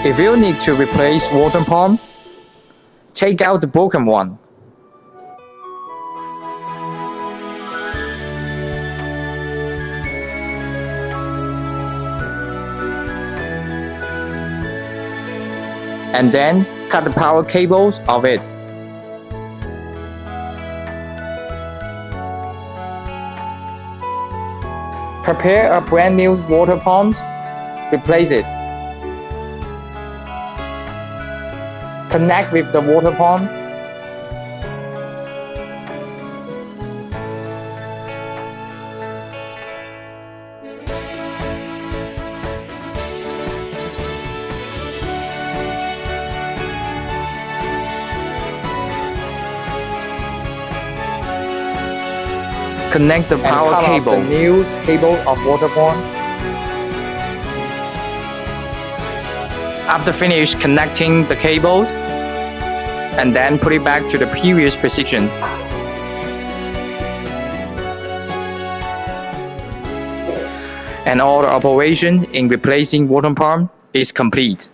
If you need to replace water pump, take out the broken one. And then cut the power cables of it. Prepare a brand new water pump. Replace it. Connect with the water pump. Connect the power cable. The new cable of water pump. After finish connecting the cables, and then put it back to the previous position. And all the operation in replacing water pump is complete.